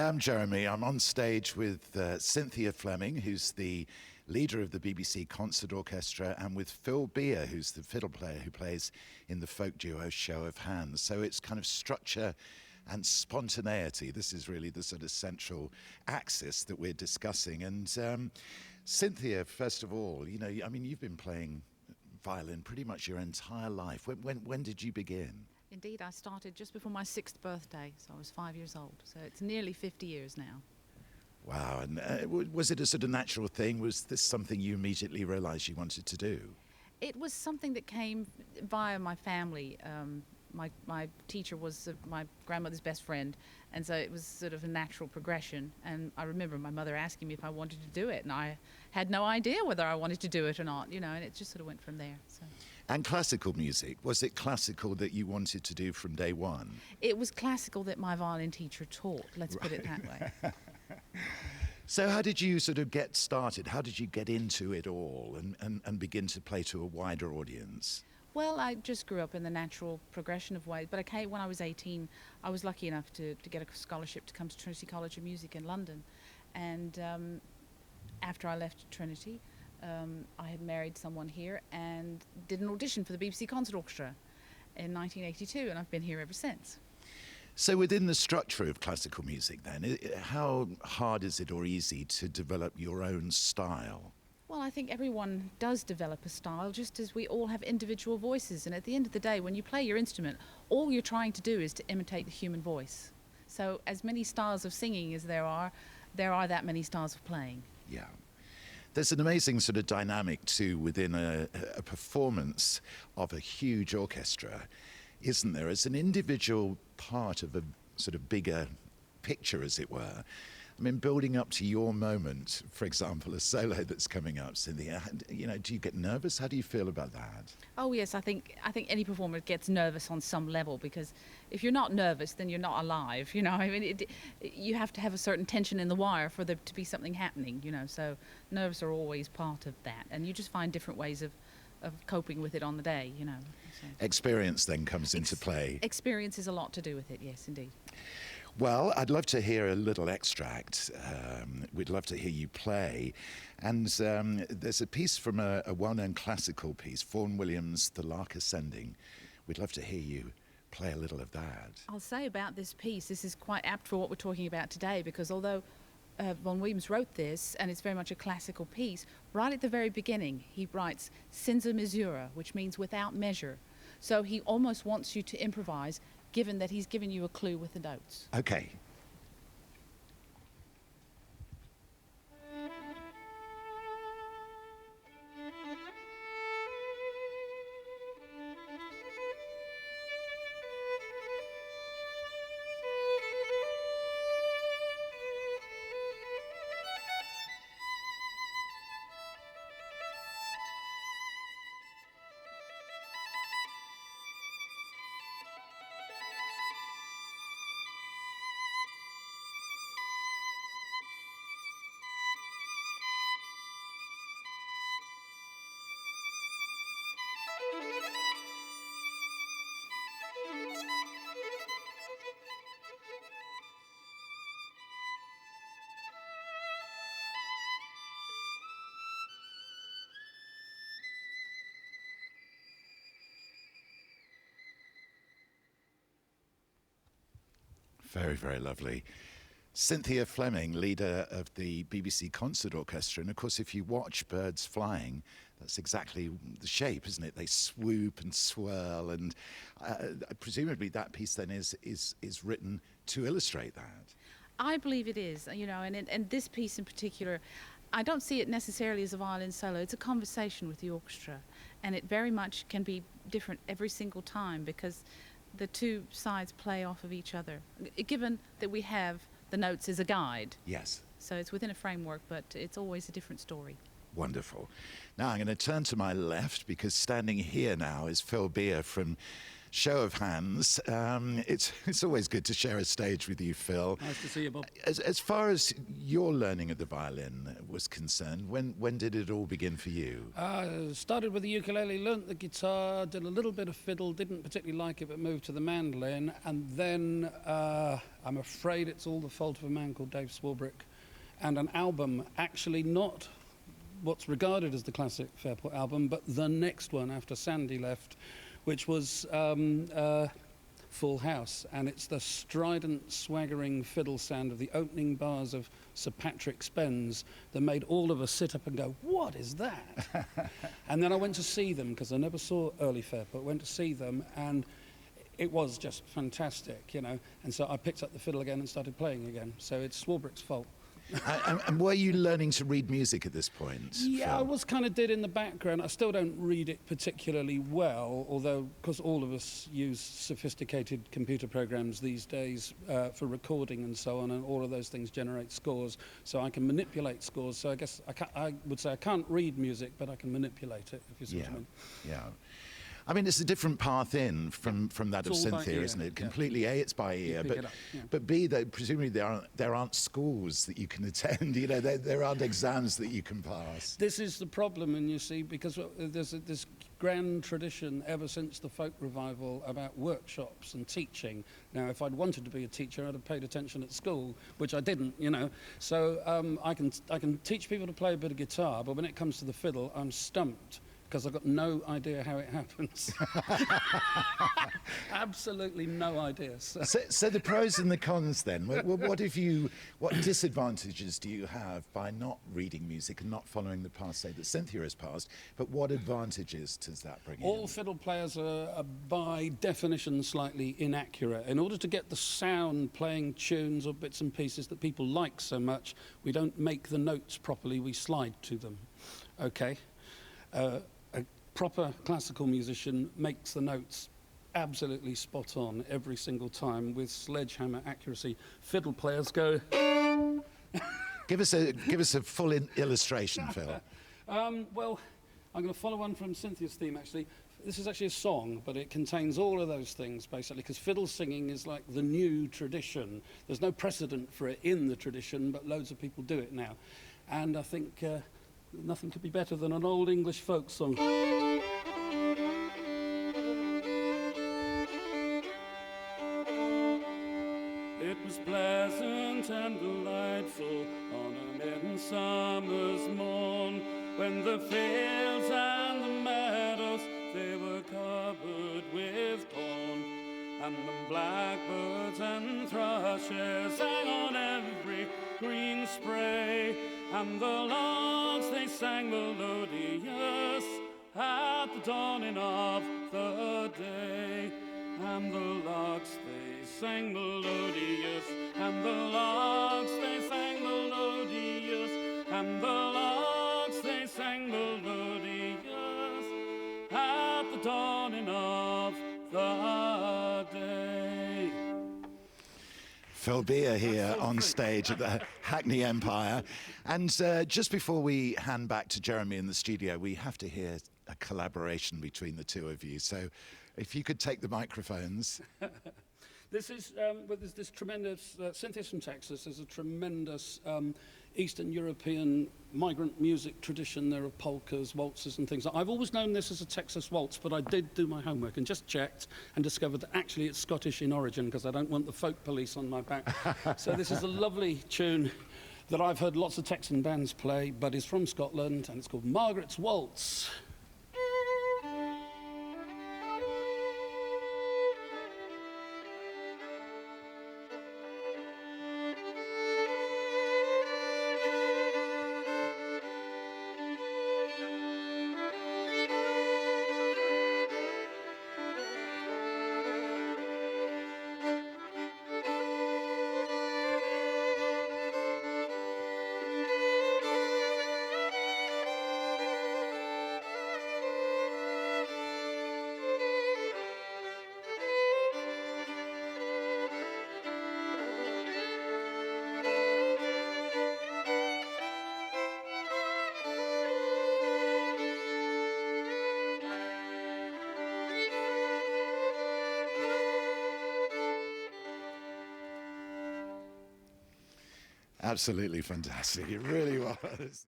I'm Jeremy. I'm on stage with Cynthia Fleming, who's the leader of the BBC Concert Orchestra, and with Phil Beer, who's the fiddle player who plays in the folk duo Show of Hands. So it's kind of structure and spontaneity. This is really the sort of central axis that we're discussing. And Cynthia, first of all, you know, I mean, you've been playing violin pretty much your entire life. When did you begin? Indeed, I started just before my 6th birthday, so I was 5 years old. So it's nearly 50 years now. Wow, and was it a sort of natural thing? Was this something you immediately realised you wanted to do? It was something that came via my family. My teacher was my grandmother's best friend, and so it was sort of a natural progression. And I remember my mother asking me if I wanted to do it, and I had no idea whether I wanted to do it or not, you know, and it just sort of went from there. So. And classical music, was it classical that you wanted to do from day one? It was classical that my violin teacher taught, let's put it that way. So how did you sort of get started? How did you get into it all and begin to play to a wider audience? Well, I just grew up in the natural progression of ways, but when I was 18, I was lucky enough to get a scholarship to come to Trinity College of Music in London. And after I left Trinity, I had married someone here and did an audition for the BBC Concert Orchestra in 1982, and I've been here ever since. So within the structure of classical music then, how hard is it or easy to develop your own style? Well, I think everyone does develop a style, just as we all have individual voices. And at the end of the day, when you play your instrument, all you're trying to do is to imitate the human voice. So as many styles of singing as there are that many styles of playing. Yeah. There's an amazing sort of dynamic too within a performance of a huge orchestra, isn't there? As an individual part of a sort of bigger picture, as it were. I mean, building up to your moment, for example, a solo that's coming up, Cynthia, you know, do you get nervous? How do you feel about that? Oh yes, I think any performer gets nervous on some level, because if you're not nervous, then you're not alive, you know. I mean, you have to have a certain tension in the wire for there to be something happening, you know, so nerves are always part of that, and you just find different ways of coping with it on the day, you know. So. Experience then comes into play. Experience is a lot to do with it, yes, indeed. Well, I'd love to hear a little extract. We'd love to hear you play. And there's a piece from a well-known classical piece, Vaughan Williams' The Lark Ascending. We'd love to hear you play a little of that. I'll say about this piece, this is quite apt for what we're talking about today, because although Vaughan Williams wrote this, and it's very much a classical piece, right at the very beginning, he writes senza misura, which means without measure. So he almost wants you to improvise, given that he's given you a clue with the notes. Okay. Very, very lovely. Cynthia Fleming, leader of the BBC Concert Orchestra. And of course, if you watch birds flying, that's exactly the shape, isn't it? They swoop and swirl. And presumably that piece then is written to illustrate that. I believe it is, you know, and this piece in particular, I don't see it necessarily as a violin solo. It's a conversation with the orchestra. And it very much can be different every single time, because the two sides play off of each other, given that we have the notes as a guide. Yes. So it's within a framework, but it's always a different story. Wonderful. Now I'm going to turn to my left, because standing here now is Phil Beer from Show of Hands. It's always good to share a stage with you, Phil. Nice to see you, Bob. As far as your learning of the violin was concerned, when did it all begin for you? Started with the ukulele, learnt the guitar, did a little bit of fiddle, didn't particularly like it, but moved to the mandolin, and then I'm afraid it's all the fault of a man called Dave Swarbrick, and an album, actually not what's regarded as the classic Fairport album, but the next one after Sandy left, which was Full House, and it's the strident, swaggering fiddle sound of the opening bars of Sir Patrick Spens that made all of us sit up and go, what is that? And then I went to see them, because I never saw early Fairport, went to see them, and it was just fantastic, you know, and so I picked up the fiddle again and started playing again, so it's Swarbrick's fault. And were you learning to read music at this point? Yeah, Phil? I was kind of did in the background. I still don't read it particularly well, although, because all of us use sophisticated computer programs these days for recording and so on, and all of those things generate scores, so I can manipulate scores. So I guess I would say I can't read music, but I can manipulate it, if you see what I mean. Yeah. I mean, it's a different path in from that It's of all by Cynthia, ear, isn't it? yeah. Completely, A, it's by ear, pick it up, yeah. but B, though, presumably there aren't schools that you can attend, you know, there aren't exams that you can pass. This is the problem, and you see, because there's this grand tradition ever since the folk revival about workshops and teaching. Now, if I'd wanted to be a teacher, I'd have paid attention at school, which I didn't, you know. So I can teach people to play a bit of guitar, but when it comes to the fiddle, I'm stumped, because I've got no idea how it happens. Absolutely no idea. So the pros and the cons then. What disadvantages do you have by not reading music and not following the path, say, that Cynthia has passed, but what advantages does that bring All in? fiddle players are by definition slightly inaccurate. In order to get the sound playing tunes or bits and pieces that people like so much, we don't make the notes properly, we slide to them. Okay? A proper classical musician makes the notes absolutely spot on every single time with sledgehammer accuracy. Fiddle players go... Give us a full illustration, Phil. Well, I'm going to follow one from Cynthia's theme, actually. This is actually a song, but it contains all of those things, basically, because fiddle singing is like the new tradition. There's no precedent for it in the tradition, but loads of people do it now. And I think nothing could be better than an old English folk song. It was pleasant and delightful on a midsummer's morn, when the fields and the meadows, they were covered with corn, and the blackbirds and thrushes sang on every green spray, and the larks, they sang melodious at the dawning of the day. And the larks, they sang melodious, and the larks, they sang melodious, and the larks, they sang melodious at the dawning of the day. Phil Beer here on stage at the Hackney Empire. And just before we hand back to Jeremy in the studio, we have to hear a collaboration between the two of you. So if you could take the microphones. This is, there's this tremendous, Cynthia's from Texas, there's a tremendous Eastern European migrant music tradition. There are polkas, waltzes and things. I've always known this as a Texas waltz, but I did do my homework and just checked and discovered that actually it's Scottish in origin, because I don't want the folk police on my back. So this is a lovely tune that I've heard lots of Texan bands play, but is from Scotland, and it's called Margaret's Waltz. Absolutely fantastic. It really was.